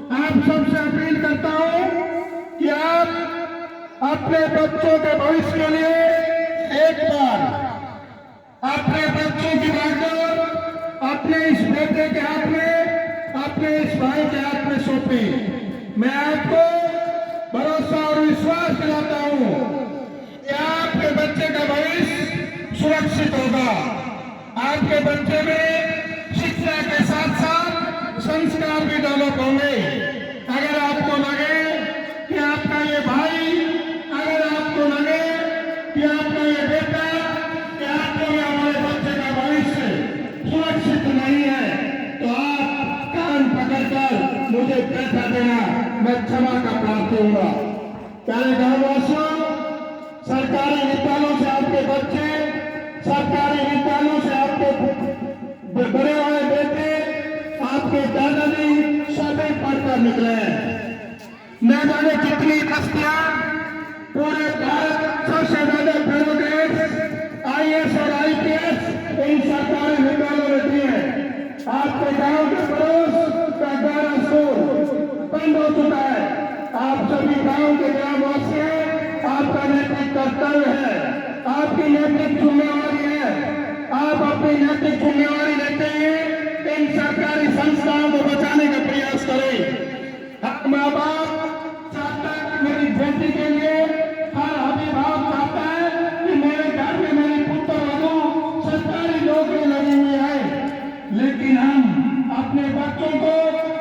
आप सबसे अपील करता हूं कि आप अपने बच्चों के भविष्य के लिए एक बार अपने बच्चों की बागडोर अपने इस बेटे के हाथ में, अपने इस भाई के हाथ में सौंपे। मैं आपको भरोसा और विश्वास दिलाता हूं कि आपके बच्चे का भविष्य सुरक्षित होगा। आपके बच्चे में शिक्षा के साथ साथ संस्कार भी डेवलप होंगे। अगर आपको लगे कि आपका ये भाई, अगर आपको लगे कि आपका ये बेटा, कि आपको ये हमारे बच्चे का भविष्य सुरक्षित नहीं है, तो आप कान पकड़कर मुझे पैसा देना, मैं क्षमा का प्रार्थी हूँगा। प्यारे गांववासियों, सरकारी विद्यालयों से आपके बच्चे, सरकारी विद्यालयों से आपके बड़े हुए बेटे, आपके दादाजी सभी पढ़कर निकले हैं। न जाने कितनी बस्तियां पूरे भारत सबसे ज्यादा फेलोडेस आईएएस और आईपीएस इन सरकारी विद्यालयों में दी है। आपके गांव के पड़ोस का 11 स्कूल बंद हो चुका है। आप सभी गांव के ग्रामवासी हैं, आपका नैतिक कर्तव्य है, आपकी नैतिक जिम्मेवारी है। आप अपनी नैतिक जिम्मेवारी लेते हुए इन सरकारी संस्थाओं को बचाने का प्रयास करें। हर माँ बाप चाहता है कि मेरी बेटी के लिए, हर अभिभावक चाहता है कि मेरे घर में मेरी पुत्र वधू सरकारी नौकरी लगी हुई है, लेकिन हम अपने बच्चों को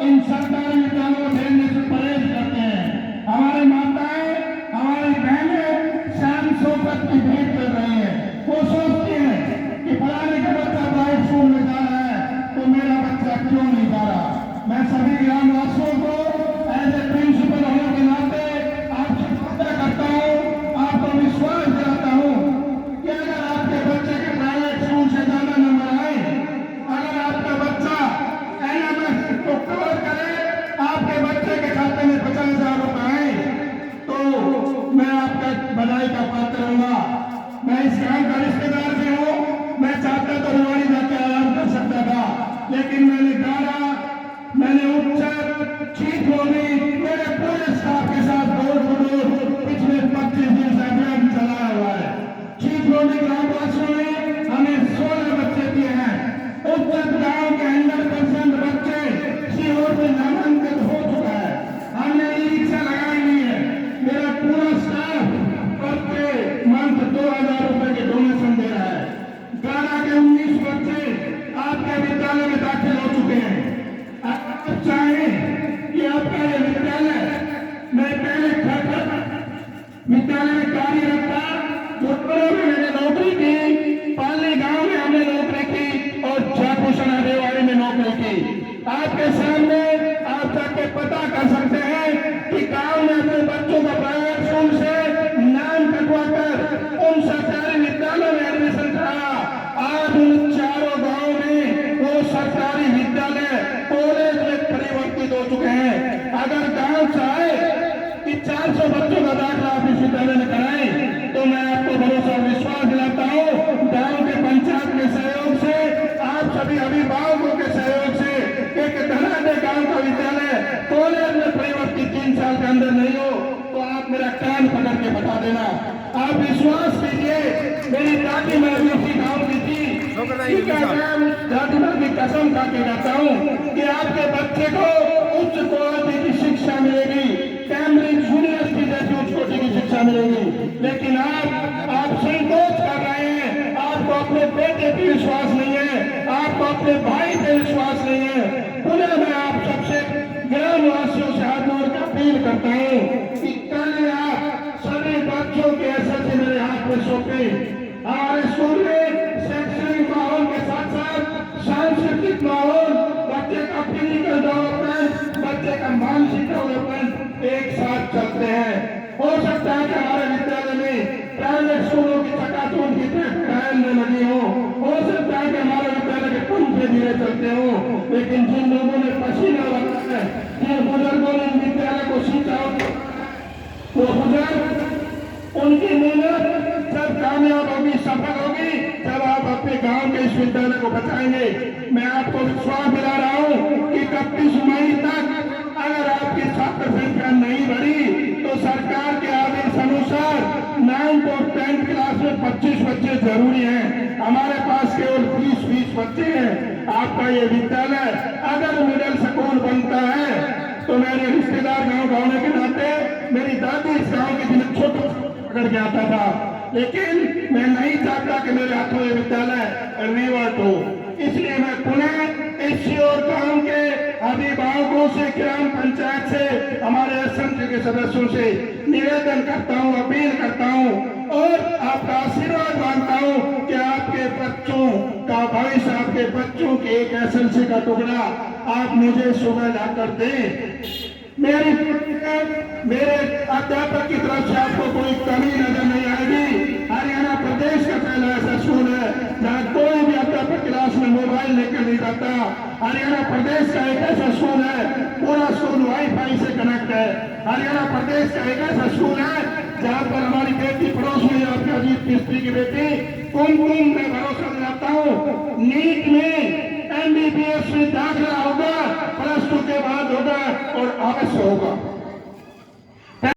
इन सरकारी विद्यालयों में भेजने से परहेज करते हैं। हमारी माताएं, हमारी बहनें शान शौकत की भेंट कर रही है। वो सोचती है कि फलाने का बच्चा प्राइवेट स्कूल में जा रहा है तो मेरा बच्चा क्यों नहीं जा रहा। मैं सभी ग्रामवासियों को एज ए प्रिंसिपल होने के नाते आपसे वादा करता हूँ, आपको विश्वास दिलाता हूँ कि अगर आपके बच्चे के प्राइवेट स्कूल से ज्यादा नंबर आए, अगर आपका बच्चा एनएमएस को कवर करे, आपके बच्चे के खाते में 50,000 रुपए आए, तो मैं आपका बधाई का पात्र होगा। मैं इस गांव का रिश्तेदार भी हूँ। मैं चाहता तो रिवाड़ी जाके आराम कर सकता था, लेकिन मैंने गाड़ा, मैंने उपचार ठीक होने मेरे पूरे स्टाफ के साथ डोर टू डोर पिछले 25 दिन से अभियान चलाया हुआ है। ठीक होने ग्रामवासियों ने हमें 16 बच्चे दिए हैं। उपचार गाँव के 100% बच्चे सीहोर में नामांकित हो चुका है। हमने ई रिक्शा लगाई हुई है। मेरा पूरा स्टाफ प्रत्येक मंथ 2,000 रुपए के डोनेशन दे रहा है। गाड़ा के 19 बच्चे आपके विद्यालय में दाखिल हो चुके हैं। आप चाहें कि आपका ये विद्यालय, मैं पहले विद्यालय में कार्यरत था, जोधपुर में मैंने नौकरी की, पाली गांव में हमने नौकरी की और झाकुशन रेवाड़ी में नौकरी की। आपके सामने आप जाके पता कर सकते हैं कि गांव में अपने बच्चों का प्राइवेट स्कूल से नाम कटवाकर उन सरकारी विद्यालयों में एडमिशन कराया। आज उन चारों गांव में वो सरकारी विद्यालय कॉलेज में परिवर्तित हो चुके हैं। अगर गांव चाहे कि 400 बच्चों का दाखिला आप इस विद्यालय में कराएं, तो मैं आपको भरोसा और विश्वास दिलाता हूँ, गांव के पंचायत के सहयोग से, आप सभी अभिभावकों के सहयोग से एक धनाढ्य गांव का विद्यालय कॉलेज में परिवर्तित 3 साल के अंदर नहीं हो, तो आप मेरा कान पकड़ के बता देना। आप विश्वास कीजिए, मेरी दादी मैं उसी गाँव की थी, दादी माँ की कसम खा के कहता हूँ कि आपके बच्चे को उच्च क्वालिटी की शिक्षा मिलेगी, कैम्ब्रिज यूनिवर्सिटी जैसी उच्च कोटि की शिक्षा मिलेगी। लेकिन आप संकोच कर रहे हैं, आपको अपने बेटे पे विश्वास नहीं है, आपको अपने भाई पे विश्वास नहीं है। पुनः मैं आप सबसे ग्रामवासियों से हाथ जोड़ कर अपील करता हूँ कि कल आप सभी बच्चों के एसएससी मेरे हाथ में सौंपे। हमारे स्कूल में शैक्षणिक माहौल के साथ साथ सांस्कृतिक माहौल, बच्चे का फिजिकल डेवलपमेंट, बच्चे का मानसिक डेवलपमेंट एक साथ चलते हैं। हो सकता है कि हमारे विद्यालय में प्राइवेट स्कूलों की चकाचौंध की टाइम में लगी हो सकता है कि हमारे विद्यालय के पंखे धीरे चलते हो, लेकिन जिन लोगों ने पसीना लगा है, जिन बुजुर्गों ने विद्यालय को सींचा, वो बुजुर्ग, उनकी मेहनत जब कामयाब होगी, सफल होगी, जब आप अपने गांव के इस विद्यालय को बचाएंगे। मैं आपको विश्वास दिला रहा हूं कि 31 मई तक अगर आप 11th क्लास में 25 बच्चे जरूरी हैं, हमारे पास केवल 20 बच्चे हैं। आपका ये विद्यालय अगर मिडिल स्कूल बनता है तो मेरे रिश्तेदार गांव होने के नाते मेरी दादी इस गांव के दिन छोटे पकड़ के आता था, लेकिन मैं नहीं चाहता कि मेरे हाथों ये विद्यालय रिवर्ट हो। इसलिए मैं पुनः इस शियोर गांव के अभिभावकों से, ग्राम पंचायत से, हमारे एसएमसी के सदस्यों से निवेदन करता हूं, अपील करता हूं और आपका आशीर्वाद मांगता हूं कि आपके बच्चों का भविष्य, आपके बच्चों के एक एसएमसी का टुकड़ा आप मुझे सुबह लाकर दें। मेरे अध्यापक की तरफ से आपको कोई कमी नजर नहीं आएगी। हरियाणा प्रदेश का पहला ऐसा स्कूल है जहाँ कोई भी अध्यापक क्लास में मोबाइल लेकर नहीं जाता। हरियाणा प्रदेश का एक ऐसा स्कूल है, पूरा स्कूल वाईफाई से कनेक्ट है। हरियाणा प्रदेश का एक ऐसा स्कूल है जहाँ पर हमारी बेटी पड़ोस में आपके अजीत मिस्त्री की बेटी कुमकुम में भरोसा दिलाता हूँ, नीट में MBBS में दाखिला होगा